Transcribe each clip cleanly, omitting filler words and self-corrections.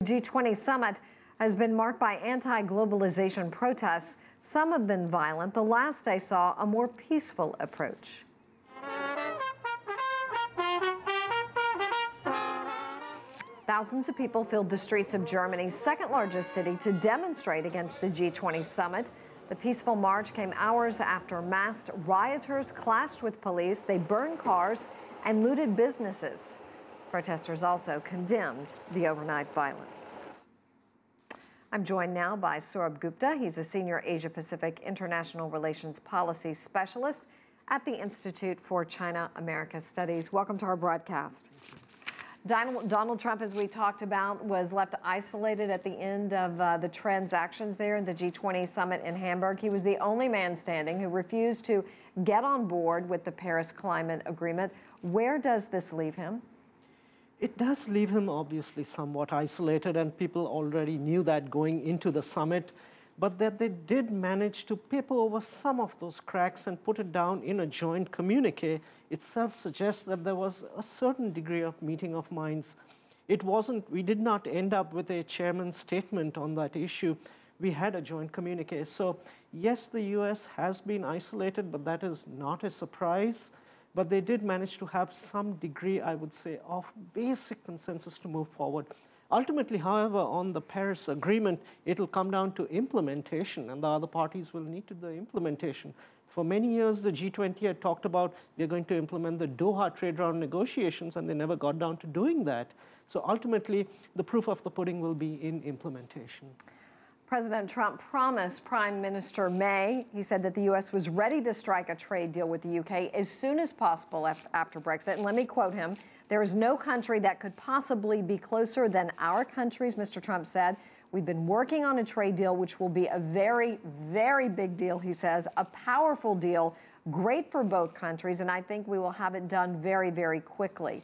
G20 summit has been marked by anti-globalization protests. Some have been violent. The last day saw a more peaceful approach. Thousands of people filled the streets of Germany's second-largest city to demonstrate against the G20 summit. The peaceful march came hours after masked rioters clashed with police. They burned cars and looted businesses. Protesters also condemned the overnight violence. I'm joined now by Sourabh Gupta. He's a senior Asia-Pacific International Relations Policy Specialist at the Institute for China-America Studies. Welcome to our broadcast. Donald Trump, as we talked about, was left isolated at the end of the transactions there in the G20 summit in Hamburg. He was the only man standing who refused to get on board with the Paris Climate Agreement. Where does this leave him? It does leave him obviously somewhat isolated, and people already knew that going into the summit, but that they did manage to paper over some of those cracks and put it down in a joint communique itself suggests that there was a certain degree of meeting of minds. We did not end up with a chairman's statement on that issue. We had a joint communique. So yes, the US has been isolated, but that is not a surprise. But they did manage to have some degree, I would say, of basic consensus to move forward. Ultimately, however, on the Paris Agreement, it'll come down to implementation, and the other parties will need to do the implementation. For many years, the G20 had talked about they're going to implement the Doha trade round negotiations, and they never got down to doing that. So ultimately, the proof of the pudding will be in implementation. President Trump promised Prime Minister May, he said that the U.S. was ready to strike a trade deal with the U.K. as soon as possible after Brexit. And let me quote him, "There is no country that could possibly be closer than our countries," Mr. Trump said. "We've been working on a trade deal, which will be a very, very big deal," he says, "a powerful deal, great for both countries, and I think we will have it done very, very quickly."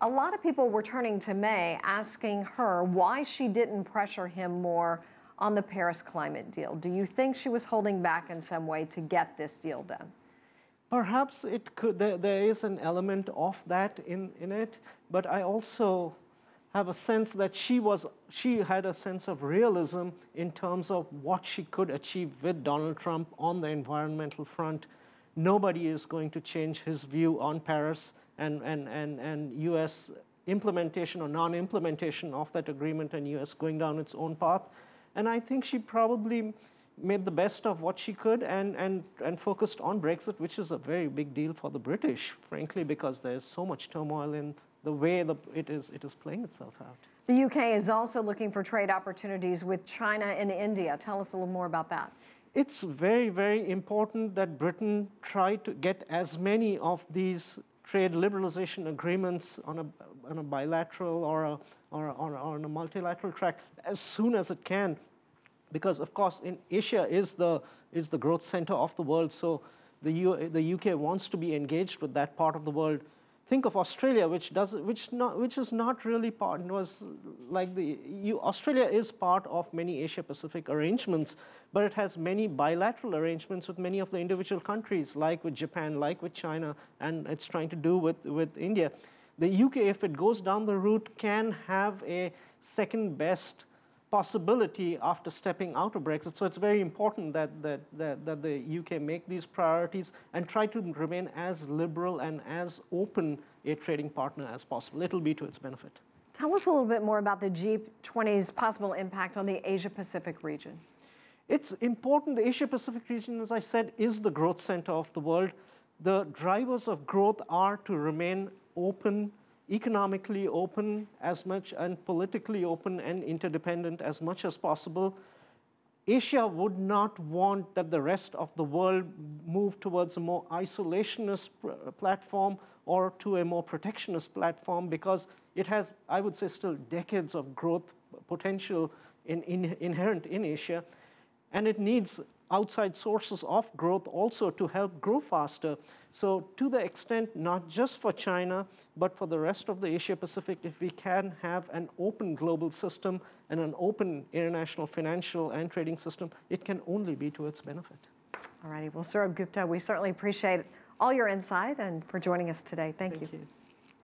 A lot of people were turning to May, asking her why she didn't pressure him more on the Paris climate deal. Do you think she was holding back in some way to get this deal done? Perhaps it could. There is an element of that in it, but I also have a sense that she had a sense of realism in terms of what she could achieve with Donald Trump on the environmental front. Nobody is going to change his view on Paris and US implementation or non-implementation of that agreement, and US going down its own path. And I think she probably made the best of what she could and focused on Brexit, which is a very big deal for the British, frankly, because there's so much turmoil in the way it is playing itself out. The UK is also looking for trade opportunities with China and India. Tell us a little more about that. It's very, very important that Britain try to get as many of these trade liberalization agreements on a bilateral or on a multilateral track as soon as it can, because of course in Asia is the growth center of the world. So the UK wants to be engaged with that part of the world. Think of Australia, which is not really part. It was like Australia is part of many Asia-Pacific arrangements, but it has many bilateral arrangements with many of the individual countries, like with Japan, like with China, and it's trying to do with India. The UK, if it goes down the route, can have a second best possibility after stepping out of Brexit. So it's very important that the UK make these priorities and try to remain as liberal and as open a trading partner as possible. It'll be to its benefit. Tell us a little bit more about the G20's possible impact on the Asia-Pacific region. It's important. The Asia-Pacific region, as I said, is the growth center of the world. The drivers of growth are to remain open, economically open as much, and politically open and interdependent as much as possible. Asia would not want that the rest of the world move towards a more isolationist platform or to a more protectionist platform, because it has, I would say, still decades of growth potential inherent in Asia, and it needs outside sources of growth also to help grow faster. So to the extent, not just for China, but for the rest of the Asia-Pacific, if we can have an open global system and an open international financial and trading system, it can only be to its benefit. All righty. Well, Sourabh Gupta, we certainly appreciate all your insight and for joining us today. Thank you.